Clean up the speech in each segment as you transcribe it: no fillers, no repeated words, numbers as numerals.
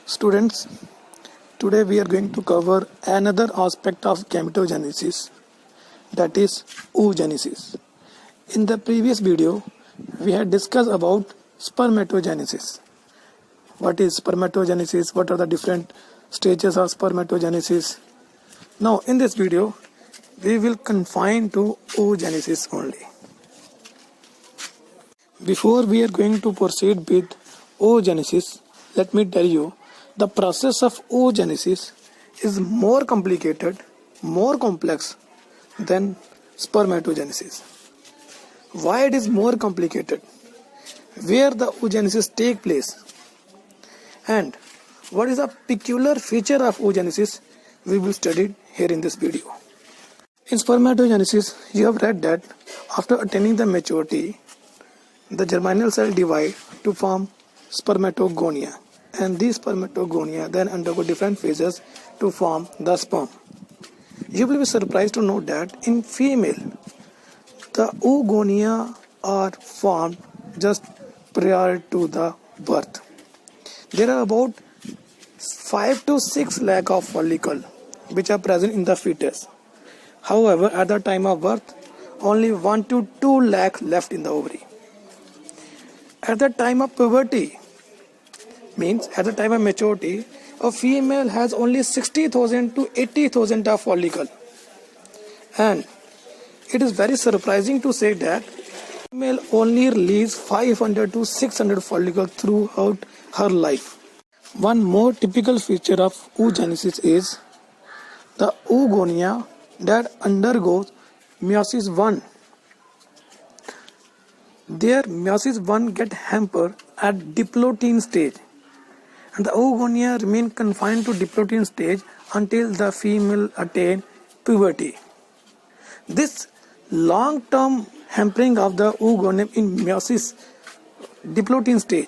Students, today we are going to cover another aspect of gametogenesis, that is oogenesis. In the previous video, we had discussed about spermatogenesis. What is spermatogenesis? What are the different stages of spermatogenesis? Now, in this video, we will confine to oogenesis only. Before we are going to proceed with oogenesis, let me tell you, the process of oogenesis is more complicated, more complex than spermatogenesis. Why it is more complicated? Where the oogenesis take place? And what is a peculiar feature of oogenesis we will study here in this video. In spermatogenesis, you have read that after attaining the maturity, the germinal cell divide to form spermatogonia, and these spermatogonia then undergo different phases to form the sperm. You will be surprised to know that in female, the oogonia are formed just prior to the birth. There are about 5 to 6 lakh of follicles which are present in the fetus. However, at the time of birth, only 1 to 2 lakh left in the ovary. At the time of puberty, means at the time of maturity, a female has only 60,000 to 80,000 of follicle. And it is very surprising to say that female only release 500 to 600 follicles throughout her life. One more typical feature of oogenesis is the oogonia that undergoes meiosis 1. Their meiosis 1 get hampered at diplotin stage, and the oogonia remain confined to diplotin stage until the female attain puberty. This long-term hampering of the oogonia in meiosis diplotin stage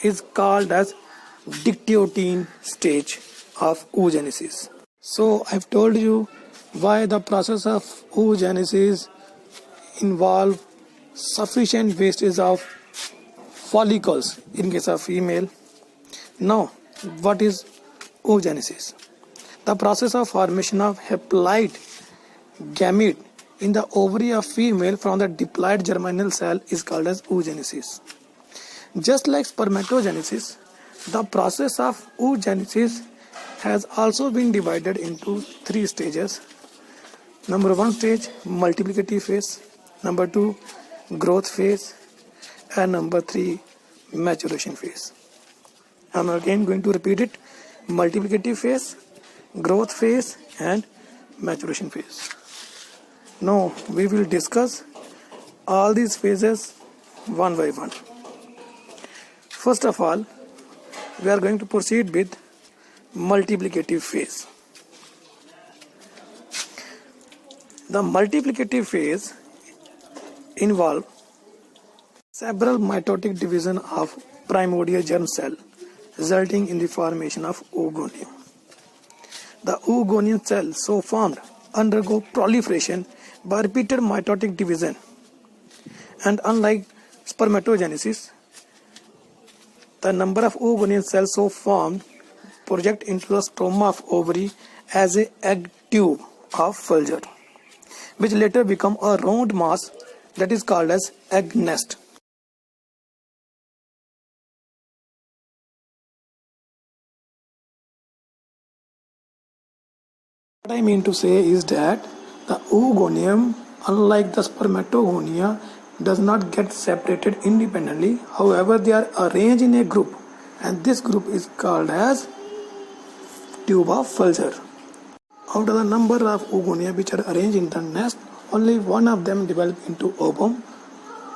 is called as dictyotin stage of oogenesis. So I've told you why the process of oogenesis involve sufficient wastage of follicles in case of female. Now, what is oogenesis? The process of formation of haploid gamete in the ovary of female from the diploid germinal cell is called as oogenesis. Just like spermatogenesis, the process of oogenesis has also been divided into 3 stages. Number 1 stage, multiplicative phase. Number 2, growth phase. And number 3, maturation phase. I'm again going to repeat it: multiplicative phase, growth phase, and maturation phase. Now we will discuss all these phases one by one. First of all, we are going to proceed with multiplicative phase. The multiplicative phase involves several mitotic division of primordial germ cell, resulting in the formation of oogonia. The oogonian cells so formed undergo proliferation by repeated mitotic division, and unlike spermatogenesis, the number of oogonian cells so formed project into the stroma of ovary as a egg tube of Fulger, which later become a round mass that is called as egg nest. What I mean to say is that the oogonium, unlike the spermatogonia, does not get separated independently. However, they are arranged in a group, and this group is called as tube of Fulger. Out of the number of oogonia which are arranged in the nest, only one of them develop into ovum,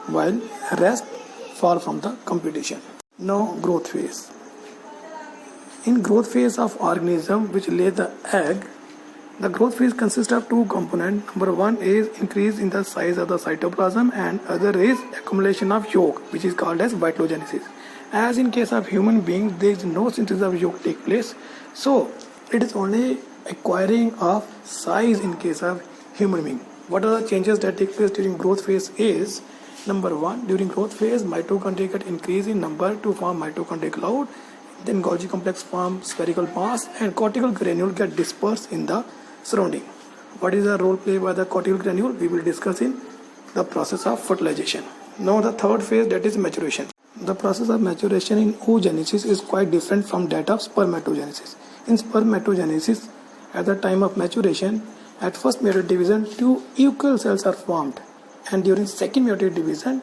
while rest fall from the competition. Now, growth phase. In growth phase of organism which lay the egg, the growth phase consists of 2 components. Number 1 is increase in the size of the cytoplasm, and other is accumulation of yolk, which is called as vitellogenesis. As in case of human beings, there is no synthesis of yolk take place, so it is only acquiring of size in case of human being. What are the changes that take place during growth phase is, number 1, during growth phase, mitochondria get increase in number to form mitochondrial cloud. then Golgi complex form spherical mass and cortical granule get dispersed in the surrounding. What is the role played by the cortical granule? We will discuss in the process of fertilization. Now the third phase, that is maturation. The process of maturation in oogenesis is quite different from that of spermatogenesis. In spermatogenesis, at the time of maturation, at first meiotic division, 2 equal cells are formed, and during second meiotic division,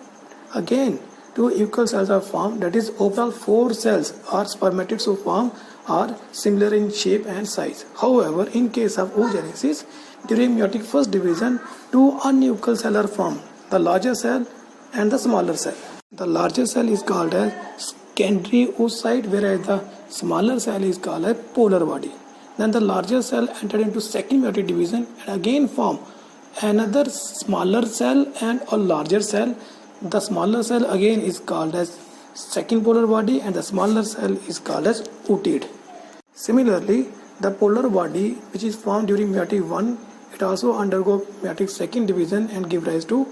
again 2 equal cells are formed. That is, overall 4 cells or spermatids who form are similar in shape and size. However, in case of oogenesis, during meiotic first division, 2 unequal cells are formed, the larger cell and the smaller cell. The larger cell is called as secondary oocyte, whereas the smaller cell is called as polar body. Then the larger cell entered into second meiotic division and again form another smaller cell and a larger cell. The smaller cell again is called as second polar body and the smaller cell is called as oocyte. Similarly, the polar body which is formed during meiotic 1, it also undergo meiotic second division and give rise to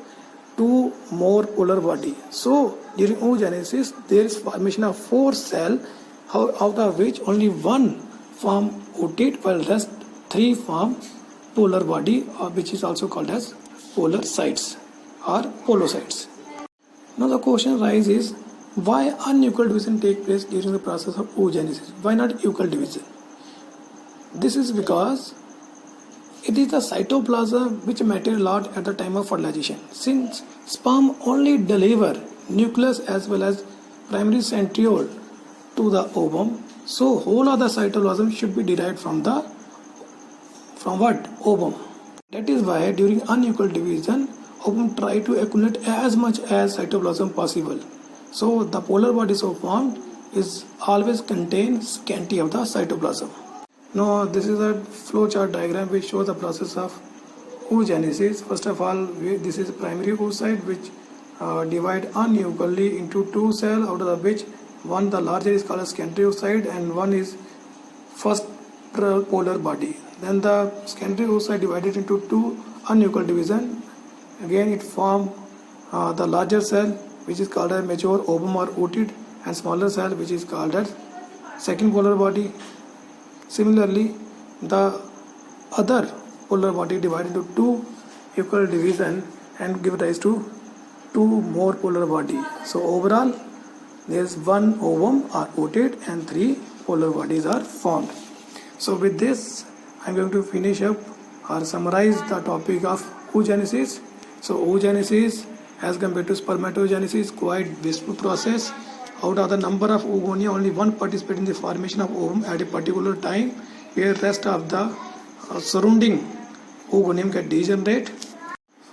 2 more polar body. So during oogenesis, there is formation of 4 cells, out of which only 1 form oocyte while rest 3 form polar body, which is also called as polar sites or polocytes. Now the question arises, why unequal division take place during the process of oogenesis? Why not equal division? This is because it is the cytoplasm which matters a lot at the time of fertilization. Since sperm only deliver nucleus as well as primary centriole to the ovum, so whole of the cytoplasm should be derived from what? Ovum. That is why during unequal division, ovum try to accumulate as much as cytoplasm possible. So the polar body so formed is always contain scanty of the cytoplasm. Now this is a flowchart diagram which shows the process of oogenesis. First of all, this is primary oocyte which divide unequally into 2 cells, out of which one, the larger, is called as secondary oocyte and one is first polar body. Then the secondary oocyte divided into 2 unequal division. Again it form the larger cell which is called as mature ovum or oocyte and smaller cell which is called as second polar body. Similarly, the other polar body divided into 2 equal division and give rise to 2 more polar body. So overall, there is 1 ovum or oocyte and 3 polar bodies are formed. So with this, I am going to finish up or summarize the topic of oogenesis. So oogenesis as compared to spermatogenesis, quite wasteful process. Out of the number of oogonia, only one participates in the formation of ovum at a particular time, where rest of the surrounding oogonium get degenerate.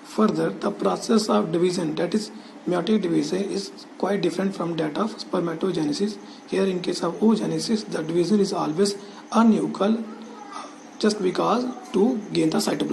Further, the process of division, that is meiotic division, is quite different from that of spermatogenesis. Here in case of oogenesis, the division is always unequal just because to gain the cytoplasm.